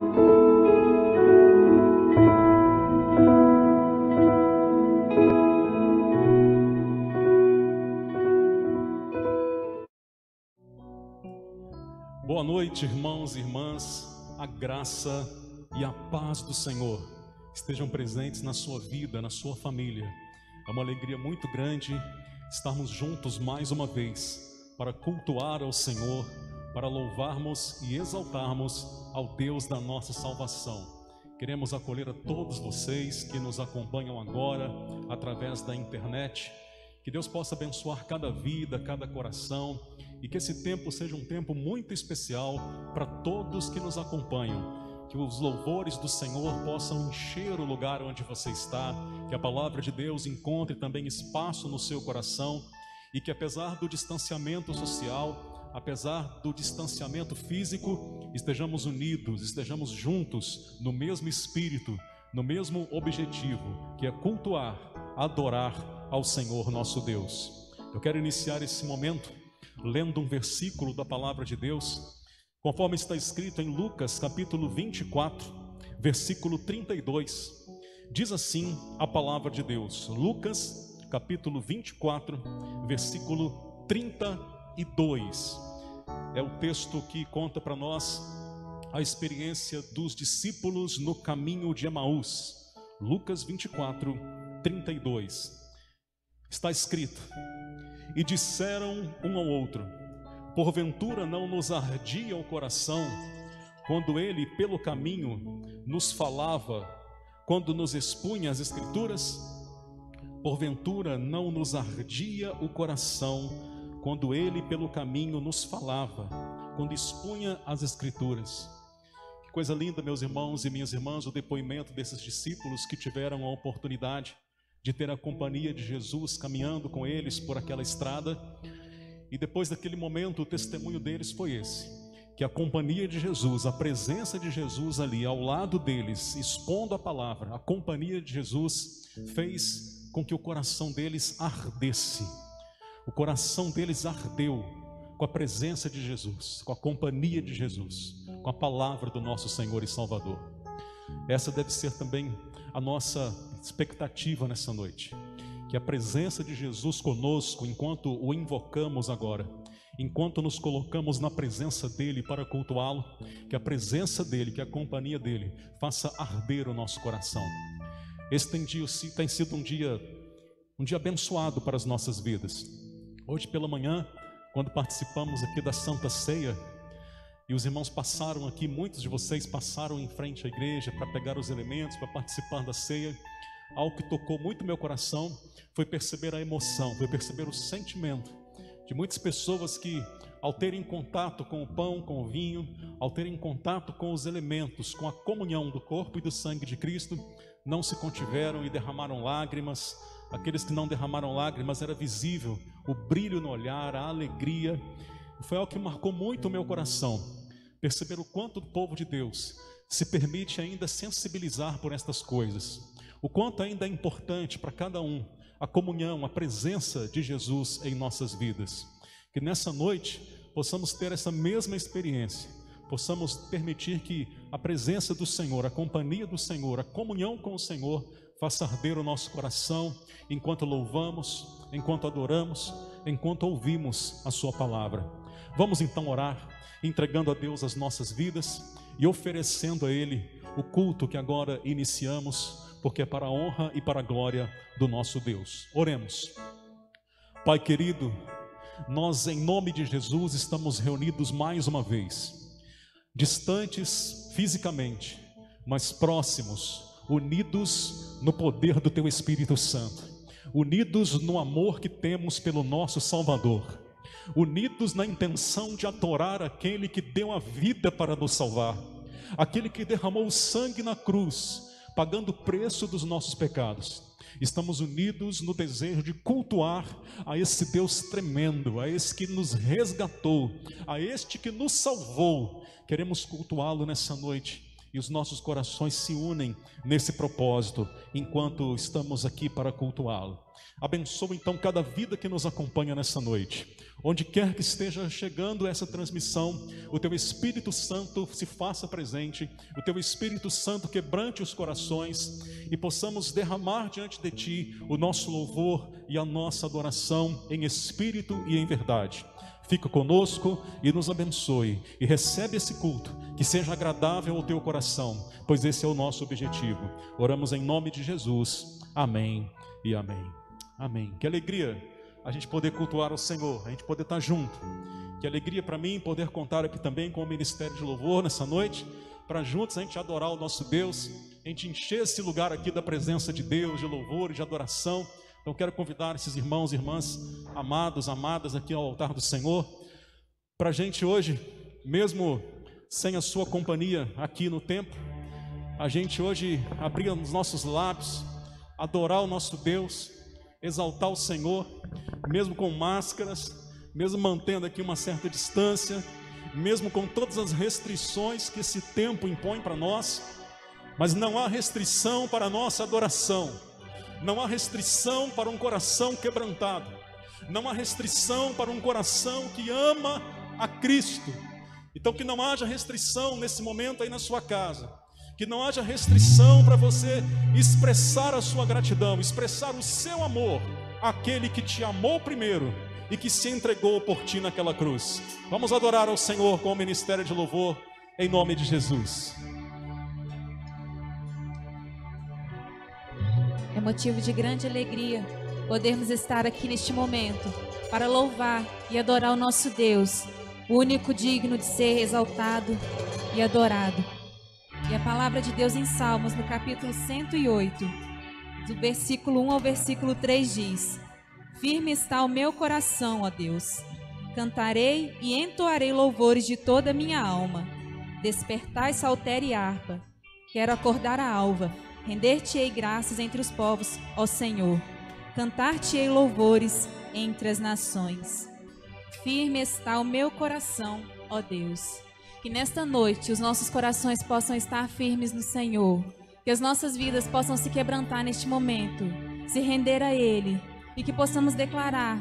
Boa noite, irmãos e irmãs. A graça e a paz do Senhor estejam presentes na sua vida, na sua família. É uma alegria muito grande estarmos juntos mais uma vez para cultuar ao Senhor, para louvarmos e exaltarmos ao Deus da nossa salvação. Queremos acolher a todos vocês que nos acompanham agora através da internet. Que Deus possa abençoar cada vida, cada coração, e que esse tempo seja um tempo muito especial para todos que nos acompanham. Que os louvores do Senhor possam encher o lugar onde você está, que a palavra de Deus encontre também espaço no seu coração, e que apesar do distanciamento social, apesar do distanciamento físico, estejamos unidos, estejamos juntos no mesmo espírito, no mesmo objetivo, que é cultuar, adorar ao Senhor nosso Deus. Eu quero iniciar esse momento lendo um versículo da palavra de Deus, conforme está escrito em Lucas capítulo 24, versículo 32. Diz assim a palavra de Deus. Lucas capítulo 24, versículo 32. É o texto que conta para nós a experiência dos discípulos no caminho de Emaús. Lucas 24, 32. Está escrito: e disseram um ao outro: porventura não nos ardia o coração quando ele pelo caminho nos falava, quando nos expunha as escrituras? Porventura não nos ardia o coração quando ele pelo caminho nos falava, quando expunha as escrituras? Que coisa linda, meus irmãos e minhas irmãs, o depoimento desses discípulos que tiveram a oportunidade de ter a companhia de Jesus caminhando com eles por aquela estrada. E depois daquele momento o testemunho deles foi esse: que a companhia de Jesus, a presença de Jesus ali ao lado deles, expondo a palavra, a companhia de Jesus fez com que o coração deles ardesse. O coração deles ardeu com a presença de Jesus, com a companhia de Jesus, com a palavra do nosso Senhor e Salvador. Essa deve ser também a nossa expectativa nessa noite, que a presença de Jesus conosco, enquanto o invocamos agora, enquanto nos colocamos na presença dele para cultuá-lo, que a presença dele, que a companhia dele faça arder o nosso coração. Esse tem sido um dia abençoado para as nossas vidas. Hoje pela manhã, quando participamos aqui da Santa Ceia, e os irmãos passaram aqui, muitos de vocês passaram em frente à igreja para pegar os elementos, para participar da ceia. Algo que tocou muito meu coração foi perceber a emoção, foi perceber o sentimento de muitas pessoas que, ao terem contato com o pão, com o vinho, ao terem contato com os elementos, com a comunhão do corpo e do sangue de Cristo, não se contiveram e derramaram lágrimas. Aqueles que não derramaram lágrimas, era visível o brilho no olhar, a alegria. Foi algo que marcou muito o meu coração. Perceber o quanto o povo de Deus se permite ainda sensibilizar por estas coisas, o quanto ainda é importante para cada um a comunhão, a presença de Jesus em nossas vidas. Que nessa noite possamos ter essa mesma experiência, possamos permitir que a presença do Senhor, a companhia do Senhor, a comunhão com o Senhor faça arder o nosso coração enquanto louvamos, enquanto adoramos, enquanto ouvimos a sua palavra. Vamos então orar, entregando a Deus as nossas vidas e oferecendo a Ele o culto que agora iniciamos, porque é para a honra e para a glória do nosso Deus. Oremos. Pai querido, nós em nome de Jesus estamos reunidos mais uma vez, distantes fisicamente, mas próximos, unidos no poder do Teu Espírito Santo, unidos no amor que temos pelo nosso Salvador, unidos na intenção de adorar aquele que deu a vida para nos salvar, aquele que derramou o sangue na cruz, pagando o preço dos nossos pecados. Estamos unidos no desejo de cultuar a esse Deus tremendo, a esse que nos resgatou, a este que nos salvou. Queremos cultuá-lo nessa noite e os nossos corações se unem nesse propósito, enquanto estamos aqui para cultuá-lo. Abençoa então cada vida que nos acompanha nessa noite. Onde quer que esteja chegando essa transmissão, o Teu Espírito Santo se faça presente, o Teu Espírito Santo quebrante os corações e possamos derramar diante de Ti o nosso louvor e a nossa adoração em espírito e em verdade. Fica conosco e nos abençoe e recebe esse culto, que seja agradável ao Teu coração, pois esse é o nosso objetivo. Oramos em nome de Jesus. Amém e amém. Amém. Que alegria a gente poder cultuar o Senhor, a gente poder estar junto. Que alegria para mim poder contar aqui também com o Ministério de Louvor nessa noite, para juntos a gente adorar o nosso Deus, a gente encher esse lugar aqui da presença de Deus, de louvor e de adoração. Então quero convidar esses irmãos e irmãs amados, amadas aqui ao altar do Senhor, para a gente hoje, mesmo sem a sua companhia aqui no templo, a gente hoje abrir os nossos lábios, adorar o nosso Deus, exaltar o Senhor, mesmo com máscaras, mesmo mantendo aqui uma certa distância, mesmo com todas as restrições que esse tempo impõe para nós, mas não há restrição para a nossa adoração, não há restrição para um coração quebrantado, não há restrição para um coração que ama a Cristo. Então que não haja restrição nesse momento aí na sua casa, que não haja restrição para você expressar a sua gratidão, expressar o seu amor àquele que te amou primeiro e que se entregou por ti naquela cruz. Vamos adorar ao Senhor com o Ministério de Louvor, em nome de Jesus. É motivo de grande alegria podermos estar aqui neste momento para louvar e adorar o nosso Deus, o único digno de ser exaltado e adorado. E a palavra de Deus em Salmos, no capítulo 108, do versículo 1 ao versículo 3 diz: Firme está o meu coração, ó Deus. Cantarei e entoarei louvores de toda a minha alma. Despertai saltério e harpa. Quero acordar a alva. Render-te-ei graças entre os povos, ó Senhor. Cantar-te-ei louvores entre as nações. Firme está o meu coração, ó Deus. Que nesta noite os nossos corações possam estar firmes no Senhor. Que as nossas vidas possam se quebrantar neste momento, se render a Ele. E que possamos declarar: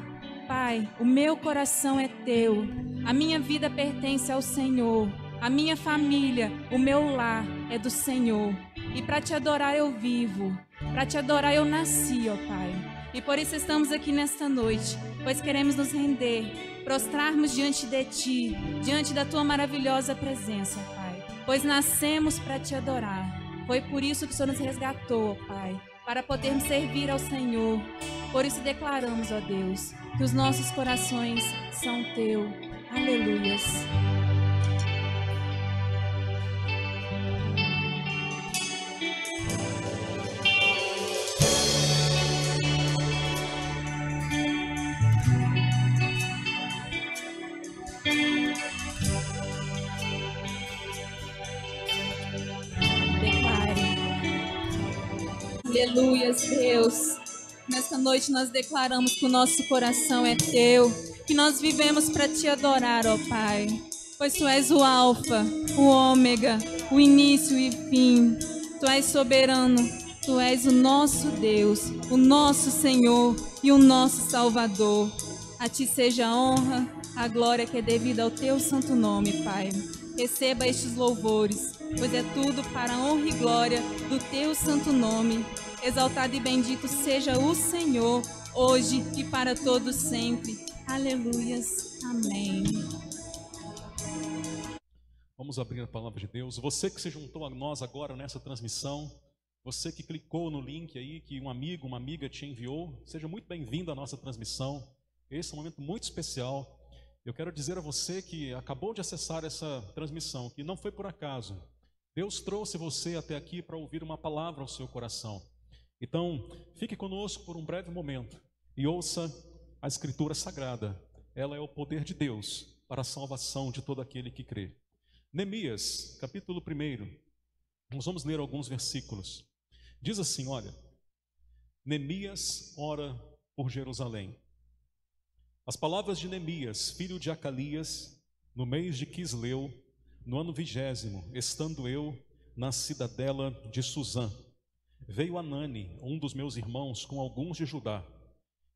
Pai, o meu coração é Teu. A minha vida pertence ao Senhor. A minha família, o meu lar é do Senhor. E para Te adorar eu vivo. Para Te adorar eu nasci, ó Pai. E por isso estamos aqui nesta noite, pois queremos nos render, prostrarmos diante de Ti, diante da Tua maravilhosa presença, Pai. Pois nascemos para Te adorar. Foi por isso que o Senhor nos resgatou, Pai, para podermos servir ao Senhor. Por isso declaramos, ó Deus, que os nossos corações são Teu. Aleluias. Aleluias, Deus. Nesta noite nós declaramos que o nosso coração é Teu, que nós vivemos para Te adorar, ó Pai. Pois Tu és o Alfa, o Ômega, o início e fim. Tu és soberano, Tu és o nosso Deus, o nosso Senhor e o nosso Salvador. A Ti seja a honra, a glória que é devida ao Teu santo nome, Pai. Receba estes louvores, pois é tudo para a honra e glória do Teu santo nome. Exaltado e bendito seja o Senhor, hoje e para todos sempre. Aleluias. Amém. Vamos abrir a palavra de Deus. Você que se juntou a nós agora nessa transmissão, você que clicou no link aí que um amigo, uma amiga te enviou, seja muito bem-vindo à nossa transmissão. Esse é um momento muito especial. Eu quero dizer a você que acabou de acessar essa transmissão, que não foi por acaso. Deus trouxe você até aqui para ouvir uma palavra ao seu coração. Então, fique conosco por um breve momento e ouça a Escritura Sagrada. Ela é o poder de Deus para a salvação de todo aquele que crê. Neemias, capítulo 1, nós vamos ler alguns versículos. Diz assim, olha: Neemias ora por Jerusalém. As palavras de Neemias, filho de Acalias, no mês de Quisleu, no ano 20º, estando eu na cidadela de Suzã. Veio Anani, um dos meus irmãos, com alguns de Judá.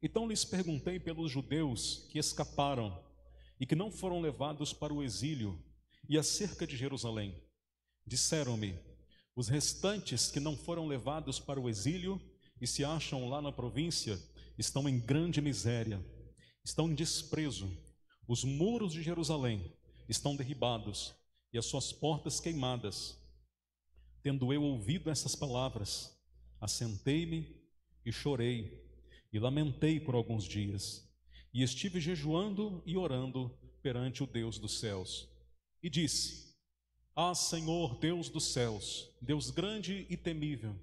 Então lhes perguntei pelos judeus que escaparam e que não foram levados para o exílio e acerca de Jerusalém. Disseram-me: os restantes que não foram levados para o exílio e se acham lá na província estão em grande miséria, estão em desprezo. Os muros de Jerusalém estão derribados e as suas portas queimadas. Tendo eu ouvido essas palavras, assentei-me e chorei e lamentei por alguns dias, e estive jejuando e orando perante o Deus dos céus. E disse: Ah, Senhor, Deus dos céus, Deus grande e temível,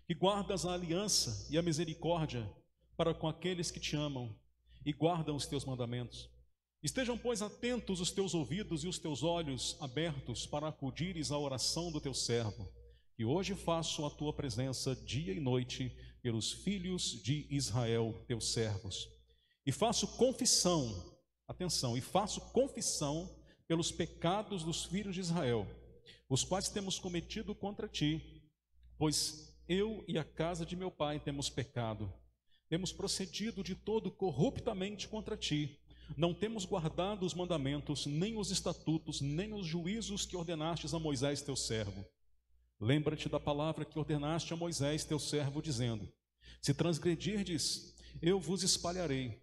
que guardas a aliança e a misericórdia para com aqueles que te amam e guardam os teus mandamentos. Estejam, pois, atentos os teus ouvidos e os teus olhos abertos para acudires à oração do teu servo, que hoje faço a tua presença dia e noite pelos filhos de Israel, teus servos. E faço confissão, atenção, e faço confissão pelos pecados dos filhos de Israel, os quais temos cometido contra ti, pois eu e a casa de meu pai temos pecado, temos procedido de todo corruptamente contra ti, não temos guardado os mandamentos, nem os estatutos, nem os juízos que ordenastes a Moisés teu servo. Lembra-te da palavra que ordenaste a Moisés teu servo, dizendo: se transgredirdes, eu vos espalharei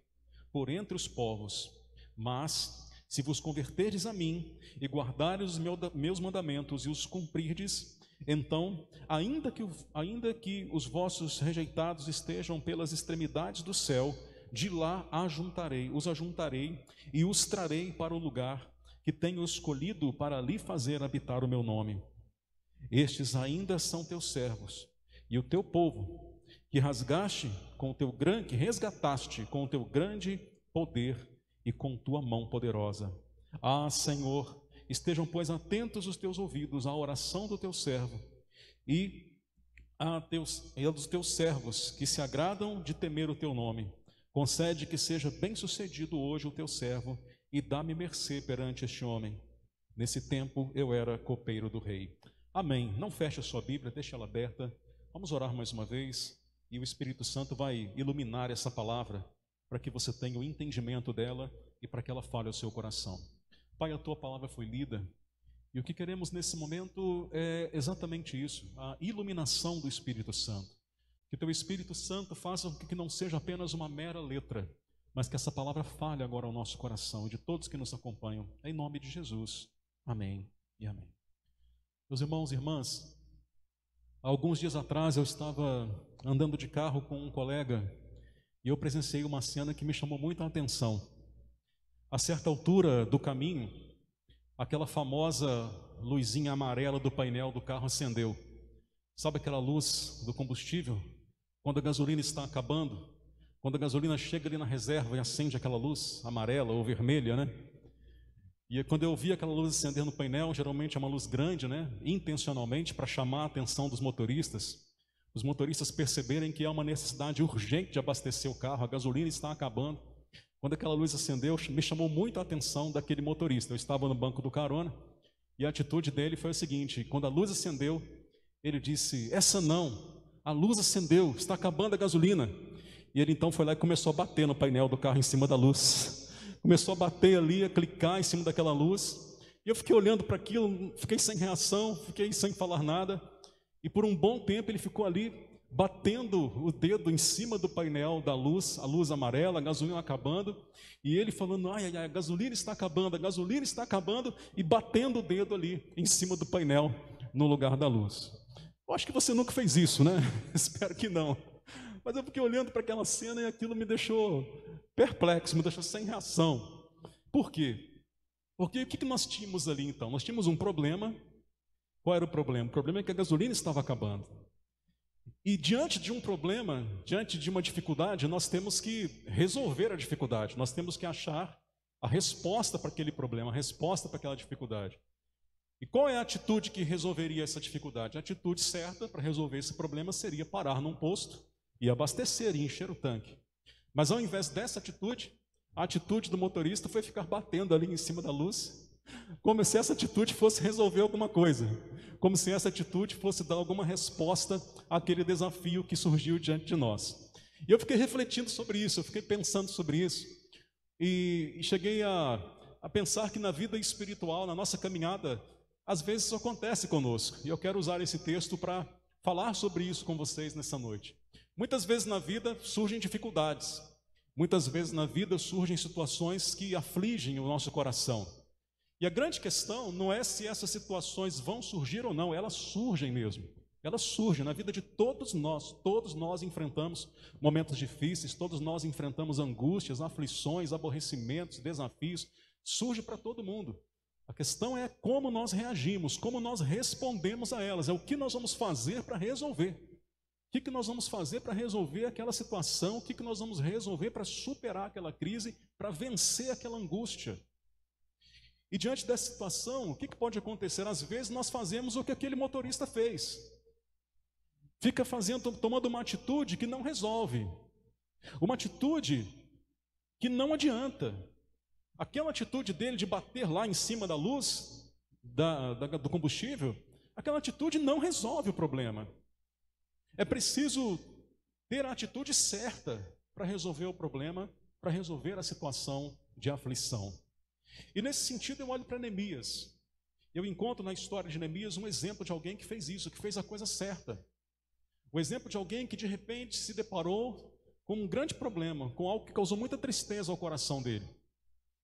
por entre os povos, mas se vos converterdes a mim e guardares os meus mandamentos e os cumprirdes, então, ainda que os vossos rejeitados estejam pelas extremidades do céu, de lá os ajuntarei e os trarei para o lugar que tenho escolhido para ali fazer habitar o meu nome. Estes ainda são teus servos e o teu povo, que resgataste com o teu grande poder e com tua mão poderosa. Ah, Senhor, estejam, pois, atentos os teus ouvidos à oração do teu servo e aos teus servos que se agradam de temer o teu nome. Concede que seja bem-sucedido hoje o teu servo e dá-me mercê perante este homem. Nesse tempo eu era copeiro do rei. Amém. Não feche a sua Bíblia, deixe ela aberta. Vamos orar mais uma vez e o Espírito Santo vai iluminar essa palavra para que você tenha o entendimento dela e para que ela fale ao seu coração. Pai, a tua palavra foi lida e o que queremos nesse momento é exatamente isso, a iluminação do Espírito Santo. Que teu Espírito Santo faça com que não seja apenas uma mera letra, mas que essa palavra fale agora ao nosso coração e de todos que nos acompanham. Em nome de Jesus. Amém e amém. Meus irmãos e irmãs, há alguns dias atrás eu estava andando de carro com um colega e eu presenciei uma cena que me chamou muito a atenção. A certa altura do caminho, aquela famosa luzinha amarela do painel do carro acendeu. Sabe aquela luz do combustível? Quando a gasolina está acabando, quando a gasolina chega ali na reserva e acende aquela luz amarela ou vermelha, né? E quando eu vi aquela luz acender no painel, geralmente é uma luz grande, né? Intencionalmente para chamar a atenção dos motoristas. Os motoristas perceberem que há uma necessidade urgente de abastecer o carro, a gasolina está acabando. Quando aquela luz acendeu, me chamou muito a atenção daquele motorista. Eu estava no banco do carona e a atitude dele foi a seguinte: quando a luz acendeu, ele disse: essa não, a luz acendeu, está acabando a gasolina. E ele então foi lá e começou a bater no painel do carro em cima da luz. Começou a bater ali, a clicar em cima daquela luz. E eu fiquei olhando para aquilo, fiquei sem reação, fiquei sem falar nada. E por um bom tempo ele ficou ali, batendo o dedo em cima do painel da luz, a luz amarela, a gasolina acabando. E ele falando: ai, ai, ai, a gasolina está acabando, e batendo o dedo ali em cima do painel, no lugar da luz. Eu acho que você nunca fez isso, né? Espero que não. Mas eu fiquei olhando para aquela cena e aquilo me deixou perplexo, me deixou sem reação. Por quê? Porque o que nós tínhamos ali então? Nós tínhamos um problema. Qual era o problema? O problema é que a gasolina estava acabando. E diante de um problema, diante de uma dificuldade, nós temos que resolver a dificuldade. Nós temos que achar a resposta para aquele problema, a resposta para aquela dificuldade. E qual é a atitude que resolveria essa dificuldade? A atitude certa para resolver esse problema seria parar num posto e abastecer e encher o tanque. Mas ao invés dessa atitude, a atitude do motorista foi ficar batendo ali em cima da luz Como se essa atitude fosse resolver alguma coisa, como se essa atitude fosse dar alguma resposta àquele desafio que surgiu diante de nós. E eu fiquei refletindo sobre isso, eu fiquei pensando sobre isso, e cheguei a pensar que na vida espiritual, na nossa caminhada, às vezes isso acontece conosco, e eu quero usar esse texto para falar sobre isso com vocês nessa noite. Muitas vezes na vida surgem dificuldades, muitas vezes na vida surgem situações que afligem o nosso coração. E a grande questão não é se essas situações vão surgir ou não, elas surgem mesmo. Elas surgem na vida de todos nós enfrentamos momentos difíceis, todos nós enfrentamos angústias, aflições, aborrecimentos, desafios, surge para todo mundo. A questão é como nós reagimos, como nós respondemos a elas, é o que nós vamos fazer para resolver. O que nós vamos fazer para resolver aquela situação, o que nós vamos resolver para superar aquela crise, para vencer aquela angústia. E diante dessa situação, o que pode acontecer? Às vezes nós fazemos o que aquele motorista fez. Fica tomando uma atitude que não resolve. Uma atitude que não adianta. Aquela atitude dele de bater lá em cima da luz do combustível, aquela atitude não resolve o problema. É preciso ter a atitude certa para resolver o problema, para resolver a situação de aflição. E nesse sentido eu olho para Neemias. Eu encontro na história de Neemias um exemplo de alguém que fez isso, que fez a coisa certa. O exemplo de alguém que de repente se deparou com um grande problema, com algo que causou muita tristeza ao coração dele.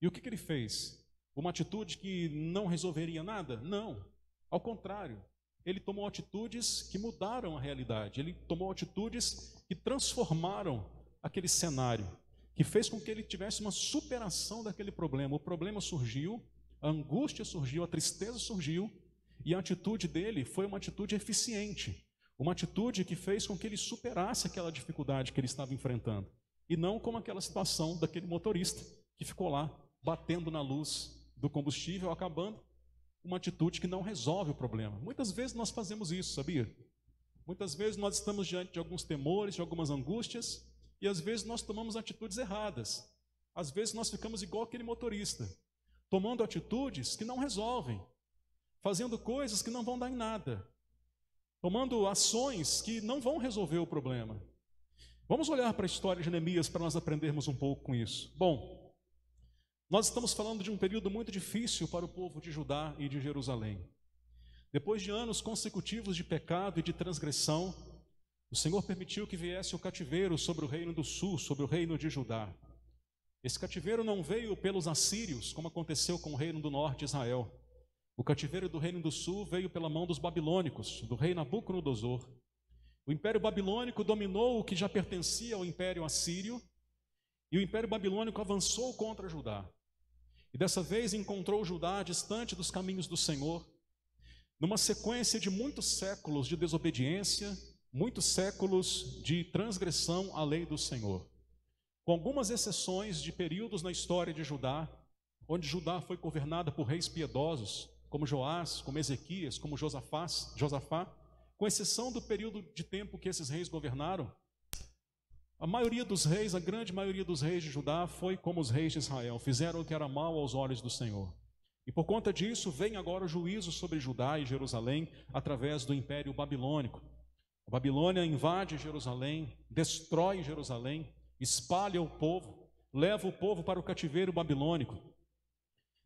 E o que ele fez? Uma atitude que não resolveria nada? Não, ao contrário. Ele tomou atitudes que mudaram a realidade. Ele tomou atitudes que transformaram aquele cenário, que fez com que ele tivesse uma superação daquele problema. O problema surgiu, a angústia surgiu, a tristeza surgiu, e a atitude dele foi uma atitude eficiente, uma atitude que fez com que ele superasse aquela dificuldade que ele estava enfrentando, e não como aquela situação daquele motorista que ficou lá batendo na luz do combustível, acabando uma atitude que não resolve o problema. Muitas vezes nós fazemos isso, sabia? Muitas vezes nós estamos diante de alguns temores, de algumas angústias, e às vezes nós tomamos atitudes erradas. Às vezes nós ficamos igual aquele motorista, tomando atitudes que não resolvem, fazendo coisas que não vão dar em nada, tomando ações que não vão resolver o problema. Vamos olhar para a história de Neemias para nós aprendermos um pouco com isso. Bom, nós estamos falando de um período muito difícil para o povo de Judá e de Jerusalém. Depois de anos consecutivos de pecado e de transgressão, o Senhor permitiu que viesse o cativeiro sobre o reino do sul, sobre o reino de Judá. Esse cativeiro não veio pelos assírios, como aconteceu com o reino do norte de Israel. O cativeiro do reino do sul veio pela mão dos babilônicos, do rei Nabucodonosor. O império babilônico dominou o que já pertencia ao império assírio, e o império babilônico avançou contra Judá. E dessa vez encontrou Judá distante dos caminhos do Senhor, numa sequência de muitos séculos de desobediência, muitos séculos de transgressão à lei do Senhor. Com algumas exceções de períodos na história de Judá, onde Judá foi governada por reis piedosos, como Joás, como Ezequias, como Josafá, com exceção do período de tempo que esses reis governaram, a maioria dos reis, a grande maioria dos reis de Judá foi como os reis de Israel, fizeram o que era mal aos olhos do Senhor. E por conta disso, vem agora o juízo sobre Judá e Jerusalém através do Império Babilônico. A Babilônia invade Jerusalém, destrói Jerusalém, espalha o povo, leva o povo para o cativeiro babilônico.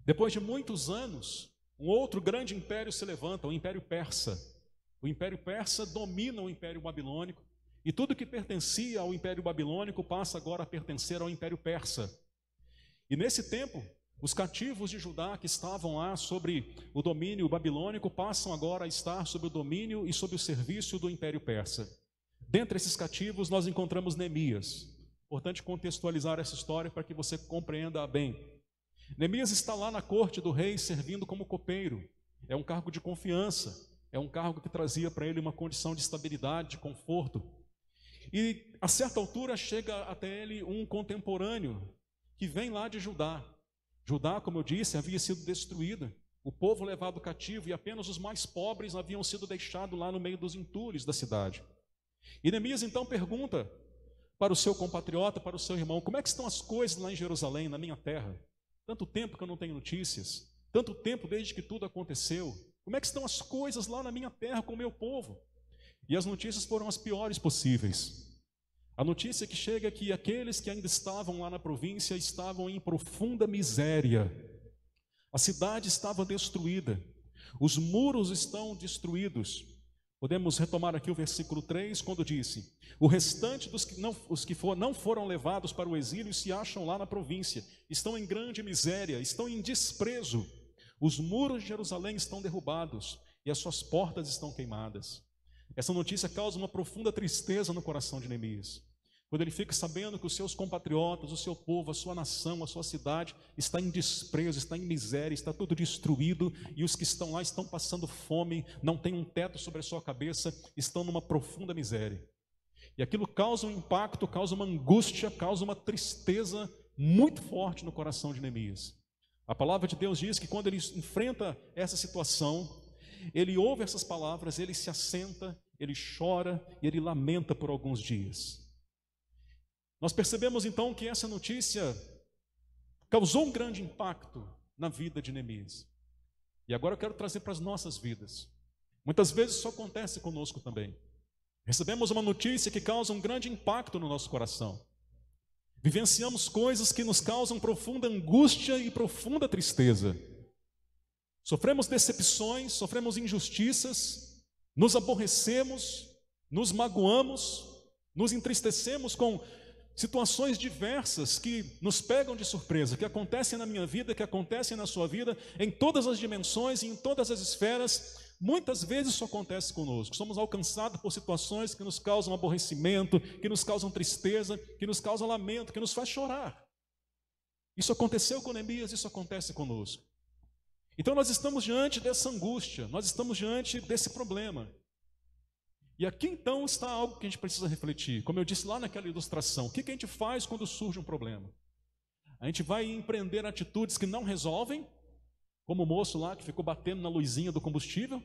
Depois de muitos anos, um outro grande império se levanta, o Império Persa. O Império Persa domina o Império Babilônico, e tudo que pertencia ao Império Babilônico passa agora a pertencer ao Império Persa. E nesse tempo, os cativos de Judá que estavam lá sobre o domínio babilônico passam agora a estar sob o domínio e sob o serviço do Império Persa. Dentre esses cativos nós encontramos Neemias. Importante contextualizar essa história para que você compreenda bem. Neemias está lá na corte do rei servindo como copeiro. É um cargo de confiança, é um cargo que trazia para ele uma condição de estabilidade, de conforto. E a certa altura chega até ele um contemporâneo que vem lá de Judá. Judá, como eu disse, havia sido destruída, o povo levado cativo, e apenas os mais pobres haviam sido deixados lá no meio dos entulhos da cidade. E Neemias então pergunta para o seu compatriota, para o seu irmão: como é que estão as coisas lá em Jerusalém, na minha terra? Tanto tempo que eu não tenho notícias, tanto tempo desde que tudo aconteceu. Como é que estão as coisas lá na minha terra com o meu povo? E as notícias foram as piores possíveis. A notícia que chega é que aqueles que ainda estavam lá na província estavam em profunda miséria. A cidade estava destruída. Os muros estão destruídos. Podemos retomar aqui o versículo 3, quando disse: o restante dos que não foram levados para o exílio se acham lá na província, estão em grande miséria, estão em desprezo. Os muros de Jerusalém estão derrubados e as suas portas estão queimadas. Essa notícia causa uma profunda tristeza no coração de Neemias, quando ele fica sabendo que os seus compatriotas, o seu povo, a sua nação, a sua cidade está em desprezo, está em miséria, está tudo destruído, e os que estão lá estão passando fome, não têm um teto sobre a sua cabeça, estão numa profunda miséria. E aquilo causa um impacto, causa uma angústia, causa uma tristeza muito forte no coração de Neemias. A palavra de Deus diz que quando ele enfrenta essa situação, ele ouve essas palavras, ele se assenta, ele chora e ele lamenta por alguns dias. Nós percebemos então que essa notícia causou um grande impacto na vida de Neemias. E agora eu quero trazer para as nossas vidas. Muitas vezes isso acontece conosco também. Recebemos uma notícia que causa um grande impacto no nosso coração. Vivenciamos coisas que nos causam profunda angústia e profunda tristeza. Sofremos decepções, sofremos injustiças, nos aborrecemos, nos magoamos, nos entristecemos com situações diversas que nos pegam de surpresa, que acontecem na minha vida, que acontecem na sua vida, em todas as dimensões e em todas as esferas. Muitas vezes isso acontece conosco. Somos alcançados por situações que nos causam aborrecimento, que nos causam tristeza, que nos causam lamento, que nos faz chorar. Isso aconteceu com Neemias, isso acontece conosco. Então nós estamos diante dessa angústia, nós estamos diante desse problema. E aqui então está algo que a gente precisa refletir. Como eu disse lá naquela ilustração, o que a gente faz quando surge um problema? A gente vai empreender atitudes que não resolvem, como o moço lá que ficou batendo na luzinha do combustível,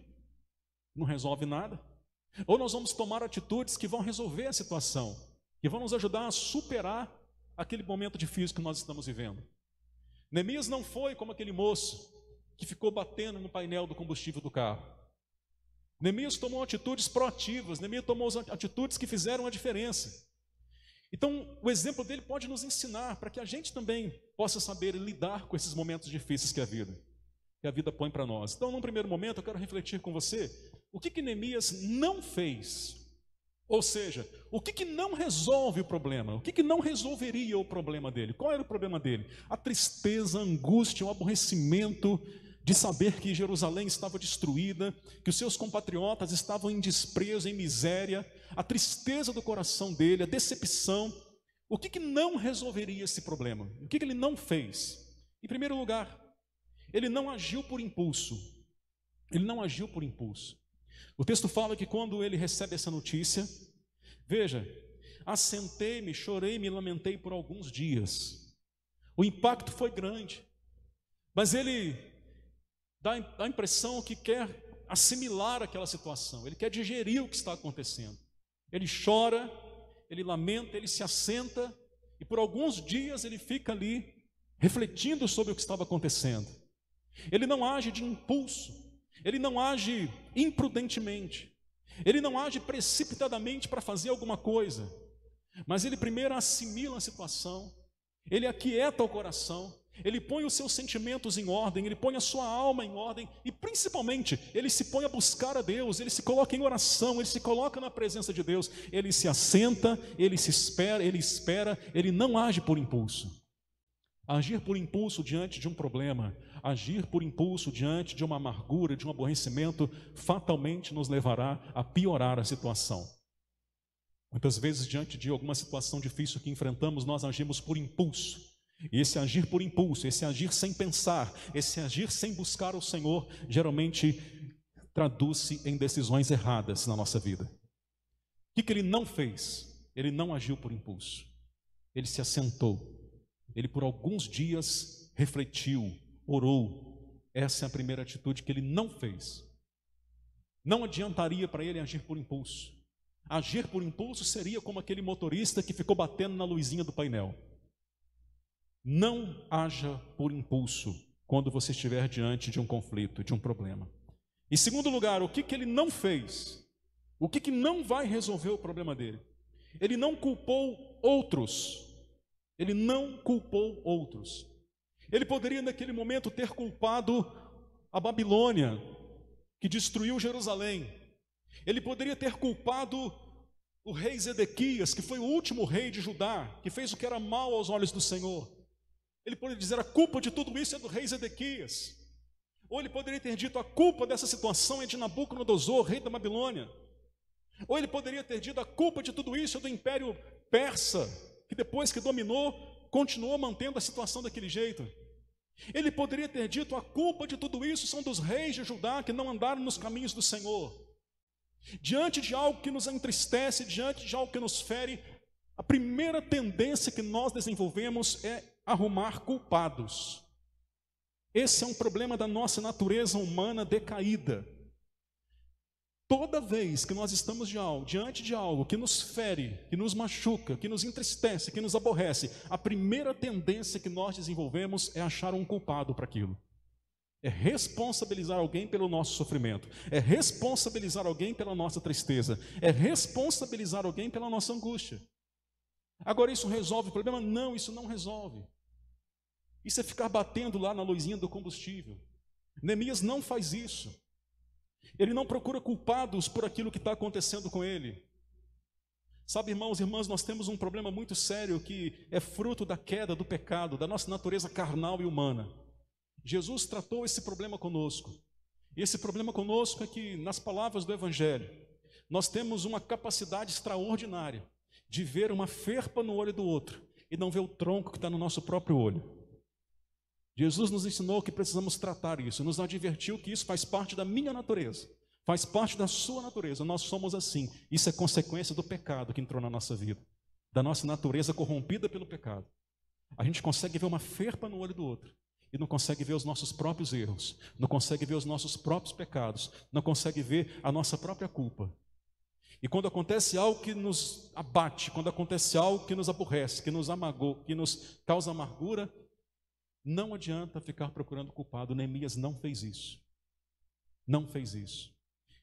não resolve nada. Ou nós vamos tomar atitudes que vão resolver a situação, que vão nos ajudar a superar aquele momento difícil que nós estamos vivendo. Neemias não foi como aquele moço que ficou batendo no painel do combustível do carro. Neemias tomou atitudes proativas, Neemias tomou atitudes que fizeram a diferença. Então, o exemplo dele pode nos ensinar para que a gente também possa saber lidar com esses momentos difíceis que a vida põe para nós. Então, num primeiro momento, eu quero refletir com você o que Neemias não fez. Ou seja, o que não resolve o problema? O que não resolveria o problema dele? Qual era o problema dele? A tristeza, a angústia, o aborrecimento de saber que Jerusalém estava destruída, que os seus compatriotas estavam em desprezo, em miséria, a tristeza do coração dele, a decepção. O que não resolveria esse problema? O que ele não fez? Em primeiro lugar, ele não agiu por impulso. Ele não agiu por impulso. O texto fala que quando ele recebe essa notícia, veja, assentei-me, chorei, me lamentei por alguns dias. O impacto foi grande, mas ele dá a impressão que quer assimilar aquela situação, ele quer digerir o que está acontecendo. Ele chora, ele lamenta, ele se assenta, e por alguns dias ele fica ali, refletindo sobre o que estava acontecendo. Ele não age de impulso, ele não age imprudentemente, ele não age precipitadamente para fazer alguma coisa, mas ele primeiro assimila a situação, ele aquieta o coração, ele põe os seus sentimentos em ordem, ele põe a sua alma em ordem e principalmente ele se põe a buscar a Deus, ele se coloca em oração, ele se coloca na presença de Deus, ele se assenta, ele espera, ele não age por impulso. Agir por impulso diante de um problema, agir por impulso diante de uma amargura, de um aborrecimento, fatalmente nos levará a piorar a situação. Muitas vezes, diante de alguma situação difícil que enfrentamos, nós agimos por impulso. E esse agir por impulso, esse agir sem pensar, esse agir sem buscar o Senhor, geralmente traduz-se em decisões erradas na nossa vida. O que ele não fez? Ele não agiu por impulso. Ele se assentou. Ele por alguns dias refletiu, orou. Essa é a primeira atitude que ele não fez. Não adiantaria para ele agir por impulso. Agir por impulso seria como aquele motorista que ficou batendo na luzinha do painel. Não haja por impulso, quando você estiver diante de um conflito, de um problema. Em segundo lugar, o que ele não fez? O que não vai resolver o problema dele? Ele não culpou outros. Ele não culpou outros. Ele poderia naquele momento ter culpado a Babilônia, que destruiu Jerusalém. Ele poderia ter culpado o rei Zedequias, que foi o último rei de Judá, que fez o que era mal aos olhos do Senhor. Ele poderia dizer: a culpa de tudo isso é do rei Zedequias. Ou ele poderia ter dito: a culpa dessa situação é de Nabucodonosor, rei da Babilônia. Ou ele poderia ter dito: a culpa de tudo isso é do Império Persa, que depois que dominou, continuou mantendo a situação daquele jeito. Ele poderia ter dito: a culpa de tudo isso são dos reis de Judá que não andaram nos caminhos do Senhor. Diante de algo que nos entristece, diante de algo que nos fere, a primeira tendência que nós desenvolvemos é arrumar culpados. Esse é um problema da nossa natureza humana decaída. Toda vez que nós estamos diante de algo que nos fere, que nos machuca, que nos entristece, que nos aborrece, a primeira tendência que nós desenvolvemos é achar um culpado para aquilo. É responsabilizar alguém pelo nosso sofrimento, é responsabilizar alguém pela nossa tristeza, é responsabilizar alguém pela nossa angústia. Agora, isso resolve o problema? Não, isso não resolve. Isso é ficar batendo lá na luzinha do combustível. Neemias não faz isso. Ele não procura culpados por aquilo que está acontecendo com ele. Sabe, irmãos e irmãs, nós temos um problema muito sério que é fruto da queda, do pecado, da nossa natureza carnal e humana. Jesus tratou esse problema conosco. E esse problema conosco é que, nas palavras do Evangelho, nós temos uma capacidade extraordinária de ver uma ferpa no olho do outro e não ver o tronco que está no nosso próprio olho. Jesus nos ensinou que precisamos tratar isso, nos advertiu que isso faz parte da minha natureza, faz parte da sua natureza, nós somos assim. Isso é consequência do pecado que entrou na nossa vida, da nossa natureza corrompida pelo pecado. A gente consegue ver uma ferpa no olho do outro e não consegue ver os nossos próprios erros, não consegue ver os nossos próprios pecados, não consegue ver a nossa própria culpa. E quando acontece algo que nos abate, quando acontece algo que nos aborrece, que nos amargou, que nos causa amargura, não adianta ficar procurando culpado. Neemias não fez isso. Não fez isso.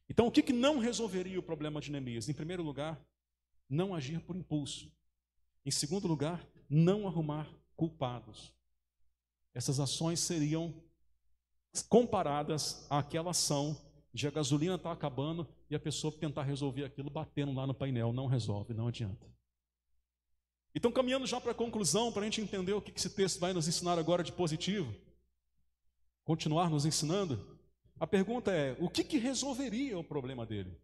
Então, o que não resolveria o problema de Neemias? Em primeiro lugar, não agir por impulso. Em segundo lugar, não arrumar culpados. Essas ações seriam comparadas àquela ação de a gasolina estar acabando e a pessoa tentar resolver aquilo batendo lá no painel. Não resolve, não adianta. Então, caminhando já para a conclusão, para a gente entender o que esse texto vai nos ensinar agora de positivo, continuar nos ensinando, a pergunta é: o que resolveria o problema dele?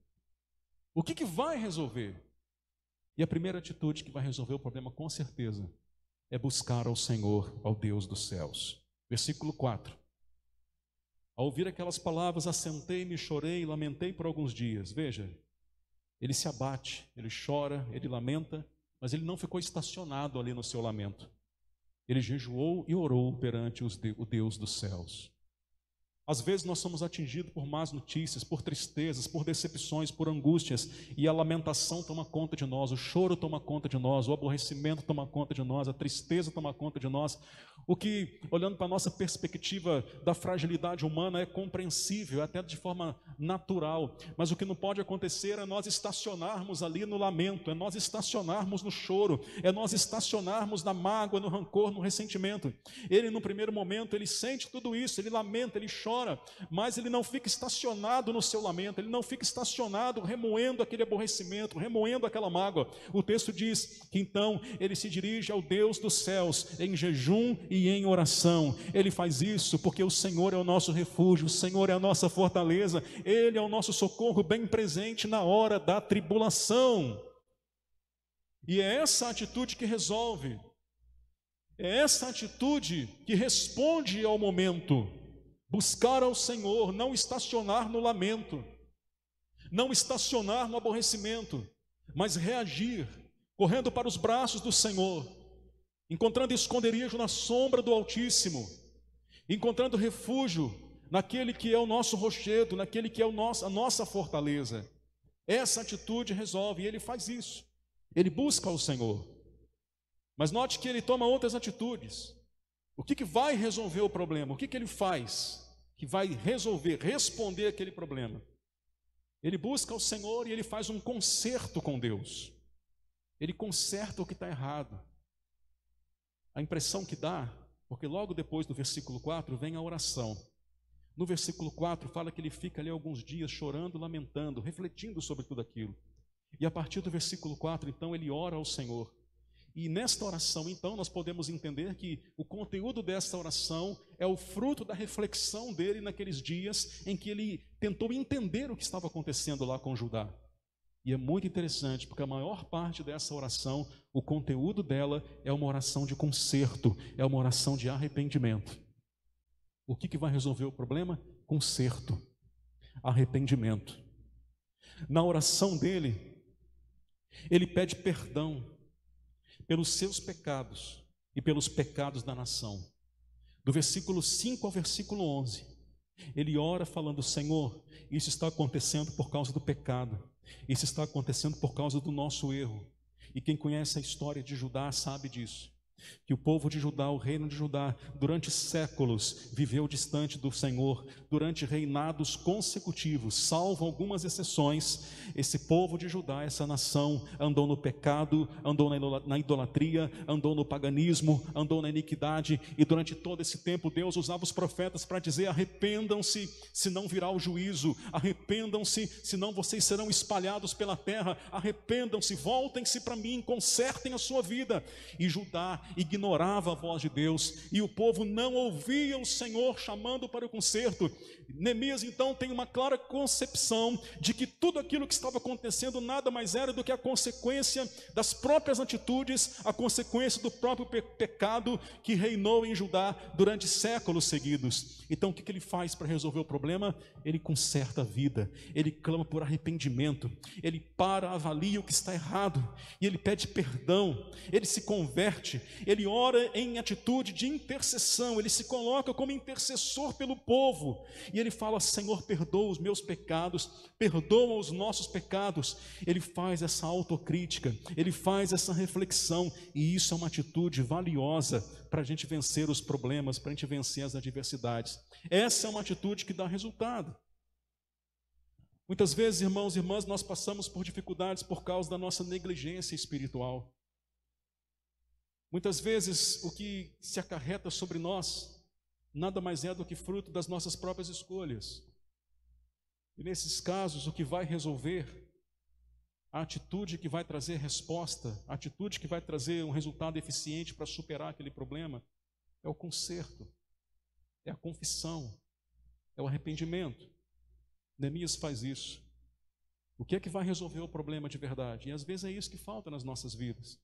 O que vai resolver? E a primeira atitude que vai resolver o problema, com certeza, é buscar ao Senhor, ao Deus dos céus. Versículo 4. Ao ouvir aquelas palavras, assentei-me, chorei e lamentei por alguns dias. Veja, ele se abate, ele chora, ele lamenta, mas ele não ficou estacionado ali no seu lamento. Ele jejuou e orou perante o Deus dos céus. Às vezes nós somos atingidos por más notícias, por tristezas, por decepções, por angústias, e a lamentação toma conta de nós, o choro toma conta de nós, o aborrecimento toma conta de nós, a tristeza toma conta de nós. O que, olhando para a nossa perspectiva da fragilidade humana, é compreensível, até de forma natural, mas o que não pode acontecer é nós estacionarmos ali no lamento, é nós estacionarmos no choro, é nós estacionarmos na mágoa, no rancor, no ressentimento. Ele, no primeiro momento, ele sente tudo isso, ele lamenta, ele chora, mas ele não fica estacionado no seu lamento, ele não fica estacionado remoendo aquele aborrecimento, remoendo aquela mágoa. O texto diz que então ele se dirige ao Deus dos céus em jejum e em oração. Ele faz isso porque o Senhor é o nosso refúgio, o Senhor é a nossa fortaleza, Ele é o nosso socorro bem presente na hora da tribulação. E é essa atitude que resolve, é essa atitude que responde ao momento. Buscar ao Senhor, não estacionar no lamento, não estacionar no aborrecimento, mas reagir, correndo para os braços do Senhor, encontrando esconderijo na sombra do Altíssimo, encontrando refúgio naquele que é o nosso rochedo, naquele que é a nossa fortaleza. Essa atitude resolve, e ele faz isso, ele busca ao Senhor. Mas note que ele toma outras atitudes. O que vai resolver o problema? O que ele faz que vai responder aquele problema? Ele busca o Senhor e ele faz um conserto com Deus. Ele conserta o que está errado. A impressão que dá, porque logo depois do versículo 4 vem a oração. No versículo 4 fala que ele fica ali alguns dias chorando, lamentando, refletindo sobre tudo aquilo. E a partir do versículo 4, então, ele ora ao Senhor. E nesta oração, então, nós podemos entender que o conteúdo desta oração é o fruto da reflexão dele naqueles dias em que ele tentou entender o que estava acontecendo lá com Judá. E é muito interessante, porque a maior parte dessa oração, o conteúdo dela é uma oração de conserto, é uma oração de arrependimento. O que vai resolver o problema? Conserto, arrependimento. Na oração dele, ele pede perdão pelos seus pecados e pelos pecados da nação. Do versículo 5 ao versículo 11, ele ora falando: Senhor, isso está acontecendo por causa do pecado, isso está acontecendo por causa do nosso erro. E quem conhece a história de Judá sabe disso, que o povo de Judá, o reino de Judá, durante séculos viveu distante do Senhor, durante reinados consecutivos, salvo algumas exceções. Esse povo de Judá, essa nação, andou no pecado, andou na idolatria, andou no paganismo, andou na iniquidade, e durante todo esse tempo Deus usava os profetas para dizer: arrependam-se, senão virá o juízo, arrependam-se, senão vocês serão espalhados pela terra, arrependam-se, voltem-se para mim, consertem a sua vida. E Judá ignorava a voz de Deus, e o povo não ouvia o Senhor chamando para o conserto. Neemias então tem uma clara concepção de que tudo aquilo que estava acontecendo nada mais era do que a consequência das próprias atitudes, a consequência do próprio pecado que reinou em Judá durante séculos seguidos. Então o que ele faz para resolver o problema? Ele conserta a vida, ele clama por arrependimento, ele avalia o que está errado, e ele pede perdão, ele se converte, ele ora em atitude de intercessão, ele se coloca como intercessor pelo povo, e ele fala: Senhor, perdoa os meus pecados, perdoa os nossos pecados. Ele faz essa autocrítica, ele faz essa reflexão, e isso é uma atitude valiosa para a gente vencer os problemas, para a gente vencer as adversidades. Essa é uma atitude que dá resultado. Muitas vezes, irmãos e irmãs, nós passamos por dificuldades por causa da nossa negligência espiritual. Muitas vezes o que se acarreta sobre nós nada mais é do que fruto das nossas próprias escolhas. E nesses casos, o que vai resolver, a atitude que vai trazer resposta, a atitude que vai trazer um resultado eficiente para superar aquele problema, é o conserto, é a confissão, é o arrependimento. Neemias faz isso. O que é que vai resolver o problema de verdade? E às vezes é isso que falta nas nossas vidas.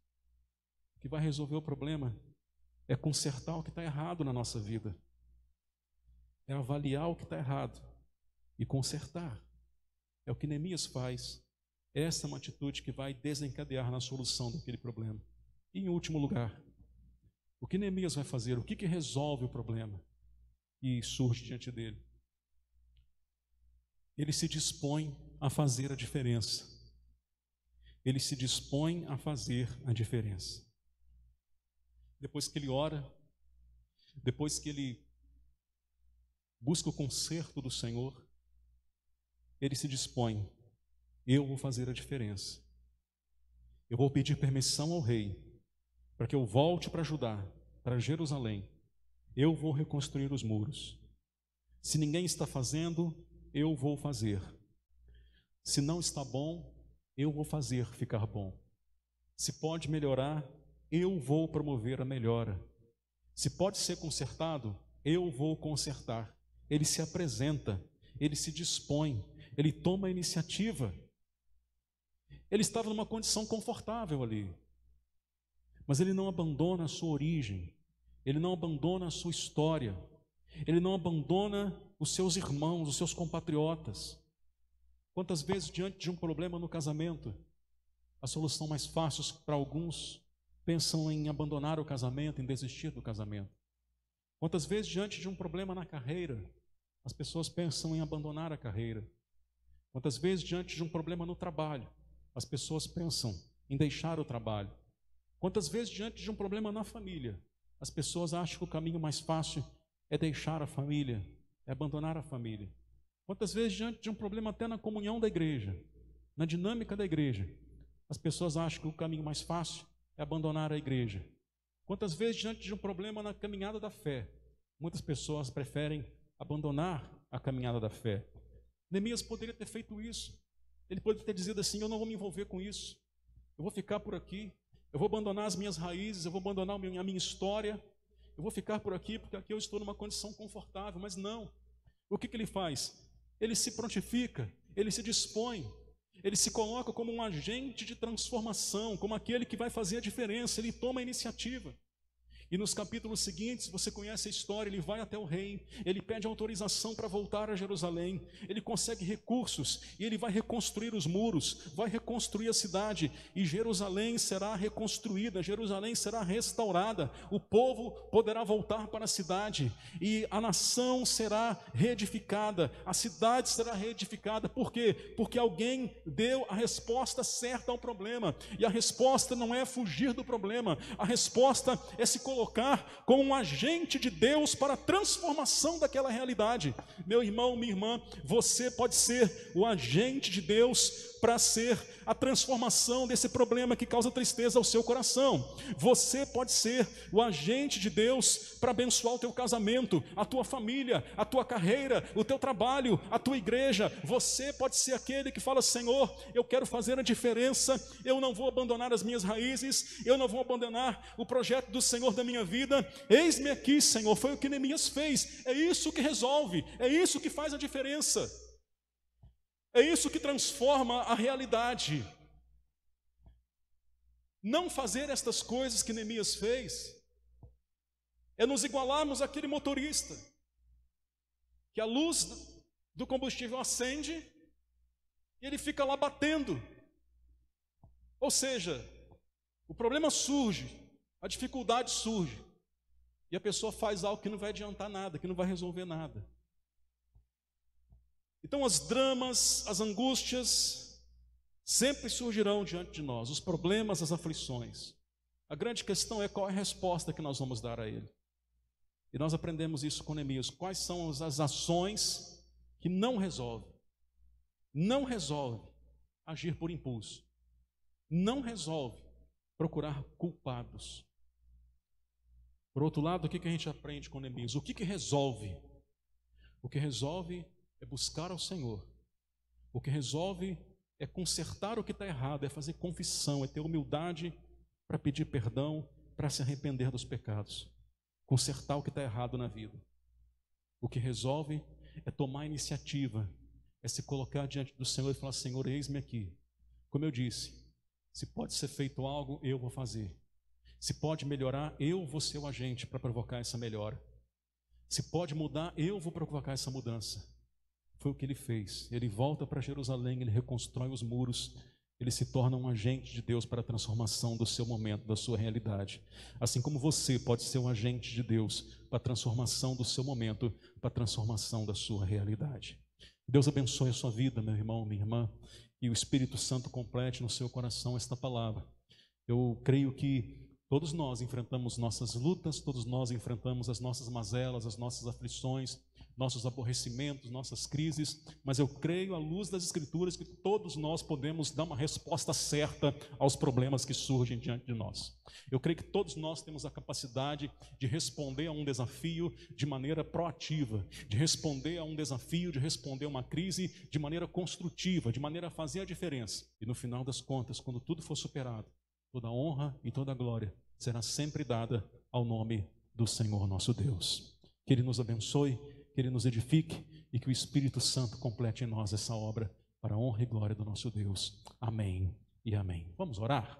O que vai resolver o problema é consertar o que está errado na nossa vida, é avaliar o que está errado e consertar. É o que Neemias faz. Essa é uma atitude que vai desencadear na solução daquele problema. E em último lugar, o que Neemias vai fazer? O que resolve o problema e surge diante dele? Ele se dispõe a fazer a diferença. Ele se dispõe a fazer a diferença. Depois que ele ora, depois que ele busca o conserto do Senhor, ele se dispõe: eu vou fazer a diferença. Eu vou pedir permissão ao rei para que eu volte para Judá, para Jerusalém. Eu vou reconstruir os muros. Se ninguém está fazendo, eu vou fazer. Se não está bom, eu vou fazer ficar bom. Se pode melhorar, eu vou promover a melhora. Se pode ser consertado, eu vou consertar. Ele se apresenta, ele se dispõe, ele toma a iniciativa. Ele estava numa condição confortável ali, mas ele não abandona a sua origem, ele não abandona a sua história, ele não abandona os seus irmãos, os seus compatriotas. Quantas vezes, diante de um problema no casamento, a solução mais fácil para alguns pensam em abandonar o casamento, em desistir do casamento. Quantas vezes, diante de um problema na carreira, as pessoas pensam em abandonar a carreira. Quantas vezes, diante de um problema no trabalho, as pessoas pensam em deixar o trabalho. Quantas vezes, diante de um problema na família, As pessoas acham que o caminho mais fácil é deixar a família, é abandonar a família. Quantas vezes, diante de um problema até na comunhão da igreja, na dinâmica da igreja, as pessoas acham que o caminho mais fácil é abandonar a igreja. Quantas vezes, diante de um problema na caminhada da fé, muitas pessoas preferem abandonar a caminhada da fé. Neemias poderia ter feito isso. Ele poderia ter dizido assim: eu não vou me envolver com isso, eu vou ficar por aqui, eu vou abandonar as minhas raízes, eu vou abandonar a minha história, eu vou ficar por aqui porque aqui eu estou numa condição confortável. Mas não. O que ele faz? Ele se prontifica, ele se dispõe, ele se coloca como um agente de transformação, como aquele que vai fazer a diferença. Ele toma a iniciativa. E nos capítulos seguintes, você conhece a história, ele vai até o rei, ele pede autorização para voltar a Jerusalém, ele consegue recursos e ele vai reconstruir os muros, vai reconstruir a cidade, e Jerusalém será reconstruída, Jerusalém será restaurada, o povo poderá voltar para a cidade, e a nação será reedificada, a cidade será reedificada. Por quê? Porque alguém deu a resposta certa ao problema, e a resposta não é fugir do problema, a resposta é se colocar como um agente de Deus para a transformação daquela realidade. Meu irmão, minha irmã, você pode ser o agente de Deus para ser a transformação desse problema que causa tristeza ao seu coração. Você pode ser o agente de Deus para abençoar o teu casamento, a tua família, a tua carreira, o teu trabalho, a tua igreja. Você pode ser aquele que fala: Senhor, eu quero fazer a diferença, eu não vou abandonar as minhas raízes, eu não vou abandonar o projeto do Senhor da minha vida. Eis-me aqui, Senhor. Foi o que Neemias fez. É isso que resolve, é isso que faz a diferença. É isso que transforma a realidade. Não fazer estas coisas que Neemias fez é nos igualarmos àquele motorista que a luz do combustível acende e ele fica lá batendo. Ou seja, o problema surge, a dificuldade surge, e a pessoa faz algo que não vai adiantar nada, que não vai resolver nada. Então os dramas, as angústias sempre surgirão diante de nós, os problemas, as aflições. A grande questão é qual é a resposta que nós vamos dar a ele. E nós aprendemos isso com Neemias. Quais são as ações que não resolvem? Não resolve agir por impulso. Não resolve procurar culpados. Por outro lado, o que a gente aprende com Neemias? O que resolve? O que resolve é buscar ao Senhor. O que resolve é consertar o que está errado, é fazer confissão, é ter humildade para pedir perdão, para se arrepender dos pecados. Consertar o que está errado na vida. O que resolve é tomar a iniciativa, é se colocar diante do Senhor e falar: Senhor, eis-me aqui. Como eu disse, se pode ser feito algo, eu vou fazer. Se pode melhorar, eu vou ser o agente para provocar essa melhora. Se pode mudar, eu vou provocar essa mudança. Foi o que ele fez. Ele volta para Jerusalém, ele reconstrói os muros, ele se torna um agente de Deus para a transformação do seu momento, da sua realidade. Assim como você pode ser um agente de Deus para a transformação do seu momento, para a transformação da sua realidade. Deus abençoe a sua vida, meu irmão, minha irmã, e o Espírito Santo complete no seu coração esta palavra. Eu creio que todos nós enfrentamos nossas lutas, todos nós enfrentamos as nossas mazelas, as nossas aflições, nossos aborrecimentos, nossas crises, mas eu creio, à luz das Escrituras, que todos nós podemos dar uma resposta certa aos problemas que surgem diante de nós. Eu creio que todos nós temos a capacidade de responder a um desafio de maneira proativa, de responder a um desafio, de responder a uma crise de maneira construtiva, de maneira a fazer a diferença. E no final das contas, quando tudo for superado, toda a honra e toda a glória será sempre dada ao nome do Senhor nosso Deus. Que Ele nos abençoe, que Ele nos edifique e que o Espírito Santo complete em nós essa obra para a honra e glória do nosso Deus. Amém e amém. Vamos orar?